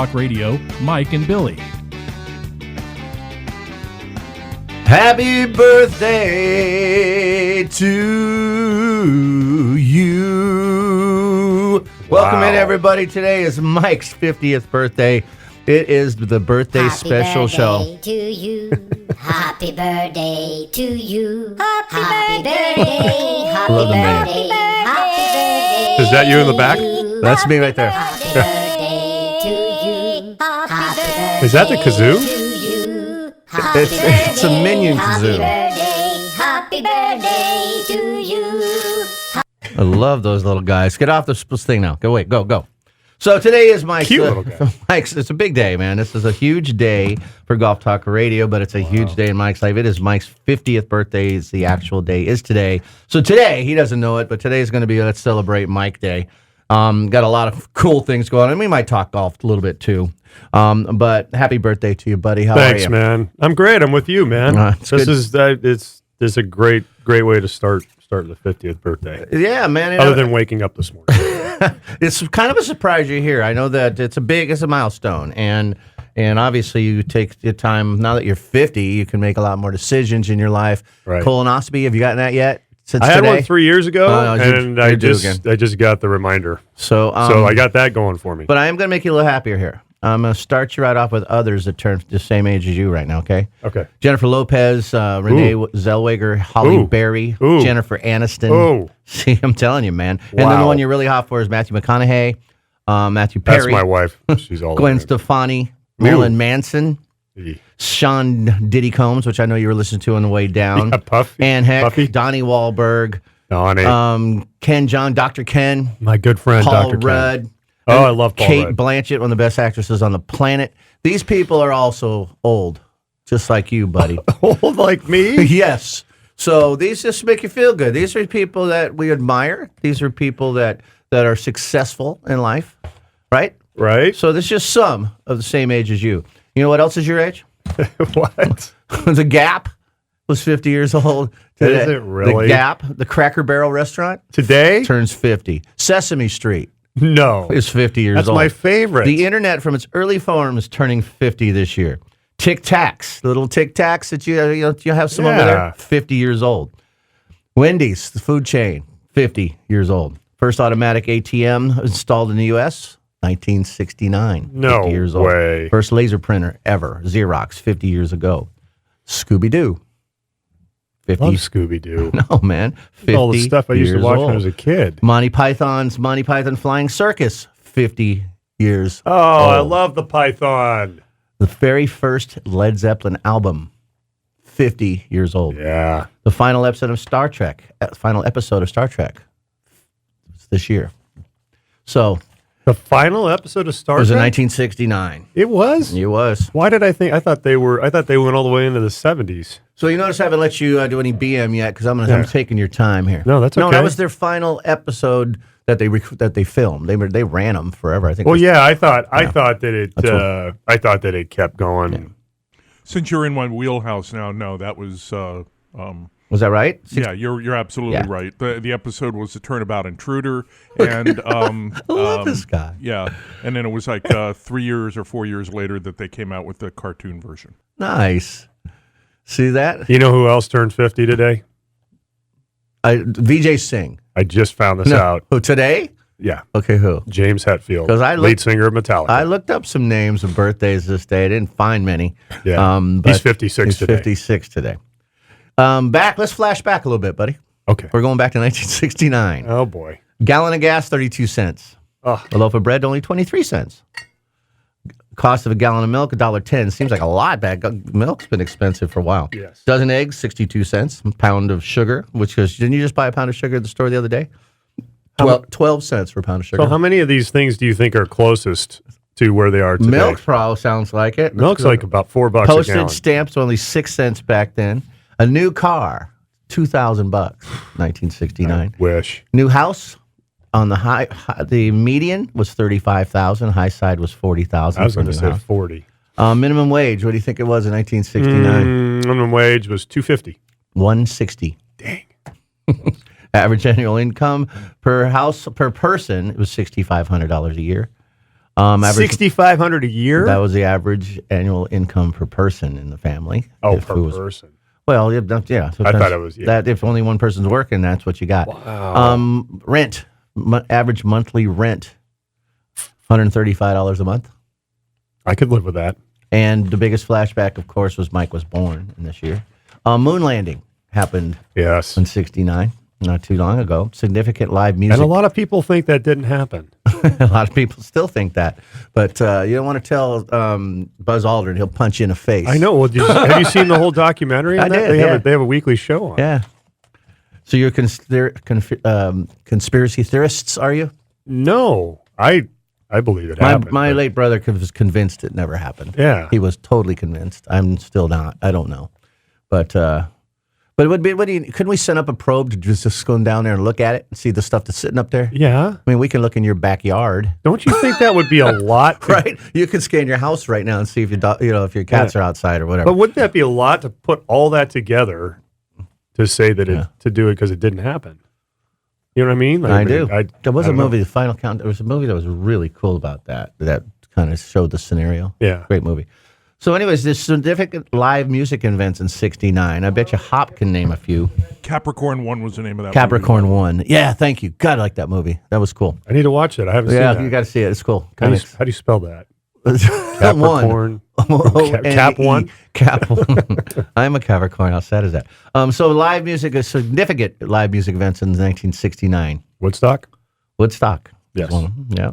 Talk Radio, Mike and Billy. Happy birthday to you. Welcome in, everybody. Today is Mike's 50th birthday. It is the birthday special show. Happy birthday to you. Happy birthday to you. Happy birthday. Happy Love the man. birthday. Happy birthday. Is that you in the back? That's me right there. Happy birthday to you. Happy birthday. Is that the kazoo? to you. Happy It's a minion Happy kazoo. birthday. Happy birthday to you. I love those little guys. Get off this thing now. Go, wait, go. So today is Mike's. Cute little guy. Mike's. It's a big day, man. This is a huge day for Golf Talk Radio, but it's a huge day in Mike's life. It is Mike's 50th birthday. It's the actual day is today. So today, he doesn't know it, but today is going to be Let's Celebrate Mike Day. Got a lot of cool things going on. And we might talk golf a little bit too. But happy birthday to you, buddy. How Thanks, are you? man. I'm great. I'm with you, man. It's This good. is it's a great way to start the 50th birthday. Yeah, man. Other than waking up this morning. It's kind of a surprise you're here. I know that it's a milestone, and obviously you take the time. Now that you're 50, you can make a lot more decisions in your life. Right. Colonoscopy, have you gotten that yet? Since I had today? one 3 years ago, Oh, no, and you I do just again. got the reminder. So I got that going for me. But I am going to make you a little happier here. I'm going to start you right off with others that turn the same age as you right now. Okay. Okay. Jennifer Lopez, Renee Zellweger, Holly Ooh. Berry, Ooh. Jennifer Aniston. Oh, See, I'm telling you, man. And then the Wow. one you're really hot for is Matthew McConaughey, Matthew that's Perry, my wife. She's all Gwen over it. Stefani, Marilyn Manson, Yeah, Sean Diddy Combs, which I know you were listening to on the way down. Puffy. Anne Heck, Puffy. Donnie Wahlberg, Donnie. Ken John, Dr. Ken, my good friend, Paul Dr. Ken. Rudd. Oh, I love Paul Kate Rudd. Blanchett, one of the best actresses on the planet. These people are also old, just like you, buddy. Old like me? Yes. So these just make you feel good. These are people that we admire. These are people that are successful in life, right? Right? So this is just some of the same age as you. You know what else is your age? What? The Gap was 50 years old today. Is it really? The Gap, the Cracker Barrel restaurant, Today? turns 50. Sesame Street No. is 50 years That's old. my favorite. The internet from its early form is turning 50 this year. Tic Tacs, the little Tic Tacs that you have some over there, Yeah. 50 years old. Wendy's, the food chain, 50 years old. First automatic ATM installed in the U.S., 1969. No 50 years way. Old. First laser printer ever, Xerox, 50 years ago. Scooby-Doo, 50. Love Scooby-Doo. No, man, 50 All the stuff I used to years watch old. when I was a kid. Monty Python Flying Circus, 50 years Oh, I old. love the Python. The very first Led Zeppelin album, 50 years old. Yeah. The final episode of Star Trek, it's this year. So The final episode of it Star was in Trek? 1969. It was? It was. Why did I thought they went all the way into the 70s. So you notice I haven't let you do any BM yet because I'm taking your time here. No, that's No, okay. that was their final episode that they filmed. They ran them forever. I think. Well, it was- yeah, I thought that it kept going. Yeah. Since you're in my wheelhouse now, no, that was Was that right? yeah, you're absolutely Yeah. right. The episode was the Turnabout Intruder, and I love this guy. yeah, and then it was like 3 years or 4 years later that they came out with the cartoon version. Nice. See that? You know who else turned 50 today? VJ Singh. I just found this out. Who today? Yeah. Okay, who? James Hetfield, 'Cause I lead looked- singer of Metallica. I looked up some names of birthdays this day. I didn't find many. Yeah. But He's 56 he's today. 56 today. Let's flash back a little bit, buddy. Okay. We're going back to 1969. Oh, boy. Gallon of gas, 32 cents. Oh, A loaf of bread, only 23 cents. Cost of a gallon of milk, $1.10. Seems like a lot. Milk's been expensive for a while. Yes. Dozen eggs, 62 cents. A pound of sugar, didn't you just buy a pound of sugar at the store the other day? 12 cents for a pound of sugar. so how many of these things do you think are closest to where they are today? Milk probably sounds like it. Milk's like about $4 a Postage gallon. stamps only 6 cents back then. A new car, $2,000, 1969. Wish. New house on the median was 35,000. High side was 40,000. I was for a going to new say house. 40. Minimum wage. What do you think it was in 1969? Minimum wage was $2.50. 160. Dang. Average annual income per person, it was $6,500 a year. Average, $6,500 a year. that was the average annual income per person in the family. Oh, If per it was- person. Well, yeah. So I thought that's- it was, yeah. that. If only one person's working, that's what you got. Wow. Rent, average monthly rent, $135 a month. I could live with that. And the biggest flashback, of course, was Mike was born in this year. Moon landing happened Yes. in '69, not too long ago. Significant live music. And a lot of people think that didn't happen. A lot of people still think that, but you don't want to tell Buzz Aldrin; he'll punch you in the face. I know. Well, have you seen the whole documentary on I that? did, They yeah. have a weekly show on. Yeah. So you're conspiracy theorists, are you? No, I believe it happened. My but- late brother was convinced it never happened. Yeah. He was totally convinced. I'm still not. I don't know, but it would be. Couldn't we send up a probe to just go down there and look at it and see the stuff that's sitting up there? Yeah. I mean, we can look in your backyard, Don't you think that would be a lot? right? You can scan your house right now and see if if your cats Yeah. are outside or whatever. But wouldn't that be a lot to put all that together to say that to do it because it didn't happen? You know what I mean? I do. There was I a don't know. movie, The Final Count. There was a movie that was really cool about that. That kind of showed the scenario. Yeah. Great movie. So, anyways, there's significant live music events in '69. I bet you Hop can name a few. Capricorn 1 was the name of that Capricorn 1. Yeah, thank you. God, I like that movie. That was cool. I need to watch it. I haven't Yeah, seen you that. got to see it. It's cool. How do you spell that? Capricorn. Capricorn. Cap one? Cap one. I'm a Capricorn. How sad is that? So live music, a significant live music events in 1969. Woodstock? Woodstock. Yes. Yeah.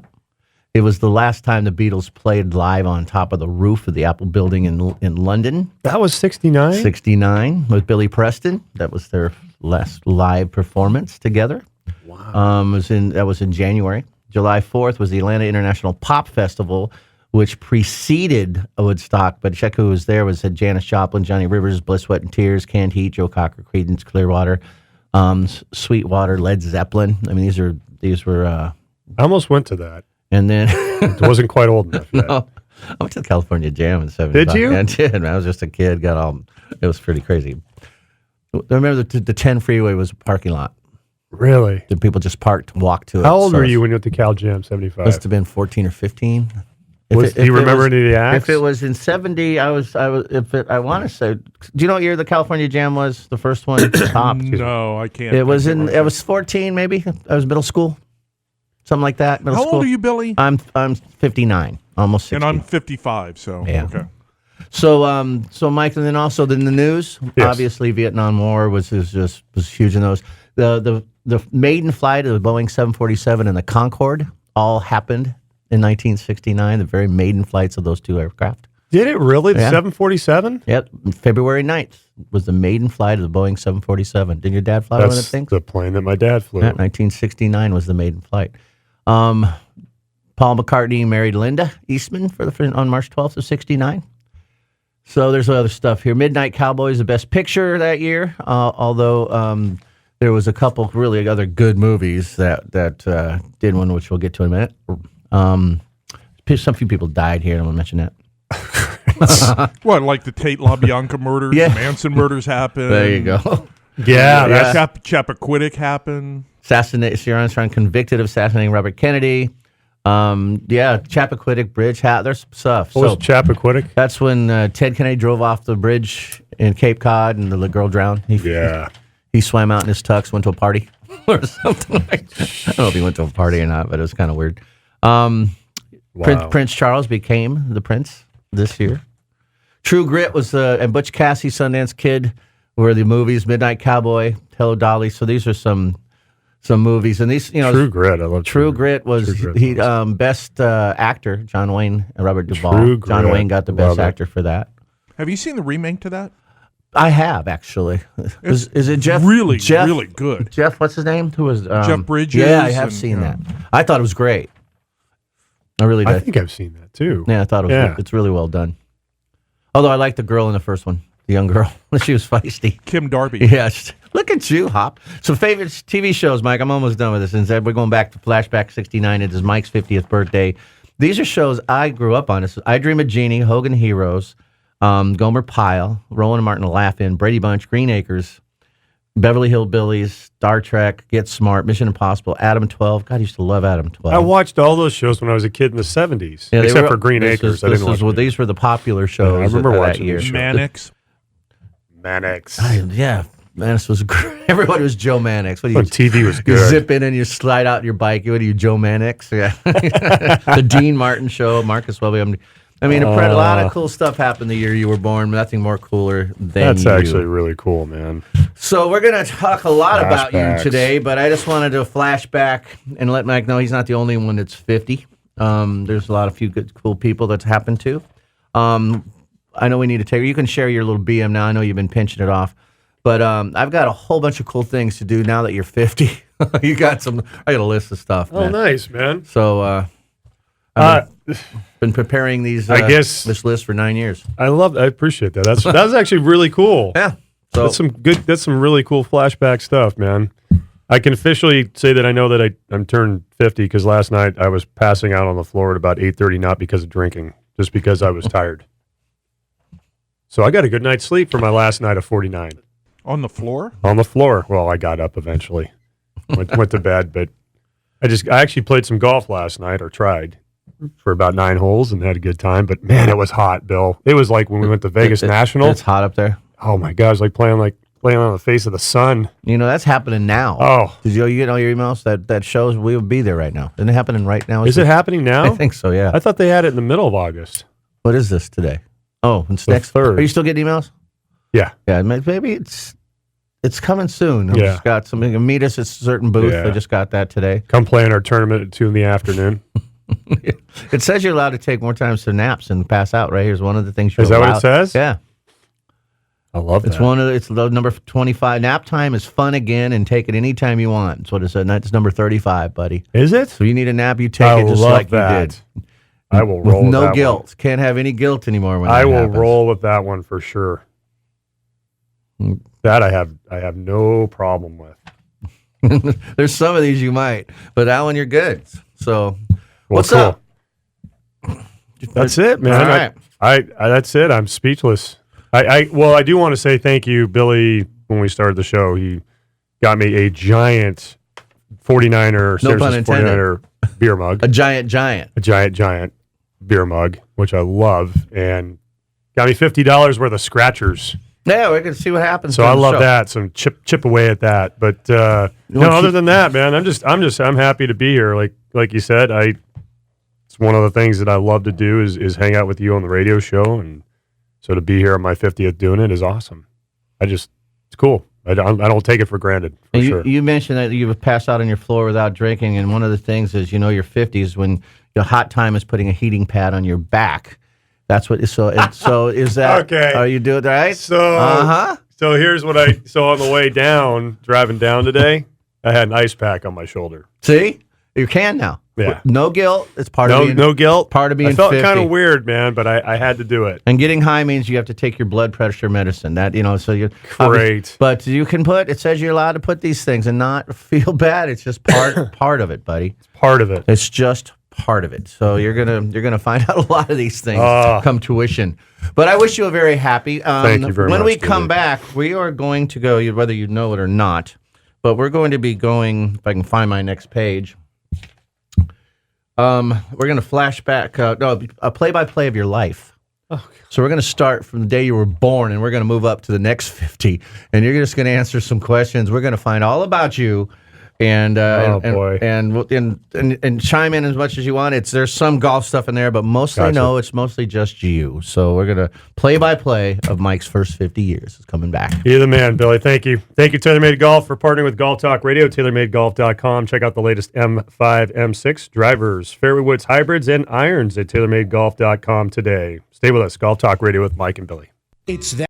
It was the last time the Beatles played live on top of the roof of the Apple Building in London. That was 69? 69 with Billy Preston. That was their last live performance together. Wow. That was in January. July 4th was the Atlanta International Pop Festival, which preceded Woodstock. But check who was there. Had Janis Joplin, Johnny Rivers, Bliss, Sweat and Tears, Canned Heat, Joe Cocker, Creedence Clearwater, Sweetwater, Led Zeppelin. I mean, these were. I almost went to that. And then It wasn't quite old enough yet. I went to the California Jam in '75. Did you? I did. Man. I was just a kid. It was pretty crazy. I remember the 10 freeway was a parking lot. Really? The people just parked, walked to it. How old So were you when you went to Cal Jam 75? Must have been 14 or 15. Do you remember any of the acts? If it was in '70, I want to say. Do you know what year the California Jam was? The first one, top. No, I can't. It was think in. of It was 14, maybe. I was middle school, something like that. Middle How school. old are you, Billy? I'm 59, almost 60. And I'm 55, so Yeah. okay. So Mike, and then also in the news, Yes. obviously Vietnam War was huge in those. The maiden flight of the Boeing 747 and the Concorde all happened in 1969. The very maiden flights of those two aircraft. Did it really? The Yeah. 747? Yep, February 9th was the maiden flight of the Boeing 747. Did your dad fly one of the That's things? the plane that my dad flew. Yeah, 1969 was the maiden flight. Paul McCartney married Linda Eastman on March 12th of '69. So there's other stuff here. Midnight Cowboy is the best picture that year, although there was a couple really other good movies that did one, which we'll get to in a minute. Some few people died here. I don't want to mention that. What, like the Tate LaBianca murders? Yeah. The Manson murders happened. There you go. Yeah, that's Chappaquiddick happened. Sharon Armstrong convicted of assassinating Robert Kennedy. Chappaquiddick Bridge. There's some stuff. what was Chappaquiddick? That's when Ted Kennedy drove off the bridge in Cape Cod and the little girl drowned. Yeah. He swam out in his tux, went to a party or something like that. I don't know if he went to a party or not, but it was kind of weird. Wow. Prince Charles became the prince this year. True Grit was and Butch Cassidy, Sundance Kid were the movies. Midnight Cowboy, Hello Dolly. So these are some movies, and these True Grit. I love True Grit was True Grit best actor. John Wayne and Robert Duvall. True John Grit. Wayne got the Love best it. actor for that. Have you seen the remake to that? I have actually. Is it Jeff? Really, Jeff, really good. Jeff, what's his name? Who was Jeff Bridges Yeah, I have and- seen yeah. that. I thought it was great. I really did. I think I've seen that too. Yeah, I thought it was. Yeah. It's really well done. Although I liked the girl in the first one, the young girl. She was feisty. Kim Darby. Yeah, look at you, Hop. So favorite TV shows, Mike. I'm almost done with this. Instead, we're going back to Flashback '69. It is Mike's 50th birthday. These are shows I grew up on. This is I Dream of Jeannie, Hogan Heroes, Gomer Pyle, Rowan and Martin Laugh-In, Brady Bunch, Green Acres, Beverly Hillbillies, Star Trek, Get Smart, Mission Impossible, Adam 12. God, I used to love Adam 12. I watched all those shows when I was a kid in the 70s, Yeah, they except were- for Green Acres. I didn't watch them. These were the popular shows. I remember that watching year. these shows. Mannix. Mannix. Yeah, Mannix was great. Everybody was Joe Mannix. What do When you TV was You good. zip in and you slide out your bike. What are you, Joe Mannix? Yeah. The Dean Martin Show, Marcus Welby. I mean, a lot of cool stuff happened the year you were born. Nothing more cooler than That's you. actually really cool, man. So we're going to talk a lot about you Flashbacks. today, but I just wanted to flash back and let Mike know he's not the only one that's 50. There's a lot of few good, cool people that's happened to. I know we need to take. You can share your little BM now. I know you've been pinching it off, but I've got a whole bunch of cool things to do now that you're 50. You got some. I got a list of stuff. Oh, Man. nice, man. So been preparing these. I guess- this list for 9 years. I appreciate that. That was actually really cool. Yeah. So That's some really cool flashback stuff, man. I can officially say that I know that I'm turned 50 because last night I was passing out on the floor at about 8:30, not because of drinking, just because I was tired. So I got a good night's sleep for my last night of 49 On the floor? on the floor. Well, I got up eventually, went to bed, but I actually played some golf last night, or tried, for about 9 holes and had a good time. But man, it was hot, Bill. It was like when we went to Vegas National. It's hot up there. Oh my gosh, like playing on the face of the sun. You know, that's happening now. Oh. Did you get all your emails? That shows we would be there right now. Isn't it happening right now? Is it happening now? I think so, yeah. I thought they had it in the middle of August. What is this today? Oh, it's The next. 3rd. Are you still getting emails? Yeah. Yeah, maybe it's coming soon. I Yeah. just got something. Meet us at a certain booth. Yeah. I just got that today. Come play in our tournament at 2 in the afternoon. It says you're allowed to take more times to naps and pass out. Right here's one of the things you're Is that what it allowed. says? Yeah, I love it's that. it's the number 25. Nap time is fun again, and take it anytime you want. That's what it said. That's number 35, buddy. Is it? So you need a nap, you take I it just love like that. you did. I will With roll with no that guilt. one. Can't have any guilt anymore when I that will happens. roll with that one for sure. Mm. That I have no problem with. There's some of these you might, but that one you're good. So, Well, what's cool. up? That's it, man. All right. I that's it. I'm speechless. I do want to say thank you, Billy. When we started the show, he got me a giant 49er, No pun Syracuse intended. 49er beer mug. A giant. A giant beer mug, which I love, and got me $50 worth of scratchers. Yeah, we're gonna see what happens. So during I the love show. that. Some chip away at that. But no, want other to- than that, man, I'm happy to be here. Like you said, it's one of the things that I love to do is hang out with you on the radio show, and so to be here on my 50th doing it is awesome. It's cool. I don't take it for granted. For And sure. you mentioned that you would pass out on your floor without drinking, and one of the things is, your 50s when your hot time is putting a heating pad on your back. That's what. So is that Okay. Are you doing it right? So So here's what so on the way down, driving down today, I had an ice pack on my shoulder. See, you can now. Yeah. No guilt. It's part of being No guilt. part of being I felt 50. kind of weird, man, but I had to do it. And getting high means you have to take your blood pressure medicine. That so you Great. But you can it says you're allowed to put these things and not feel bad. It's just part of it, buddy. Part of it. It's just part of it. So you're gonna find out a lot of these things come tuition. But I wish you a very happy. Thank you very when much, we come David. back, we are going to go, whether you know it or not, but we're going to be going. If I can find my next page. We're going to flash back, a play-by-play of your life. So we're going to start from the day you were born, and we're going to move up to the next 50, and you're just going to answer some questions. We're going to find all about you, and boy. and chime in as much as you want. There's some golf stuff in there, but mostly Gotcha. no, it's mostly just you. So we're going to play-by-play of Mike's first 50 years. It's coming back. You're the man, Billy. Thank you. Thank you, TaylorMade Golf, for partnering with Golf Talk Radio, TaylorMadeGolf.com. Check out the latest M5, M6 drivers, fairway woods, hybrids, and irons at TaylorMadeGolf.com today. Stay with us. Golf Talk Radio with Mike and Billy. It's that.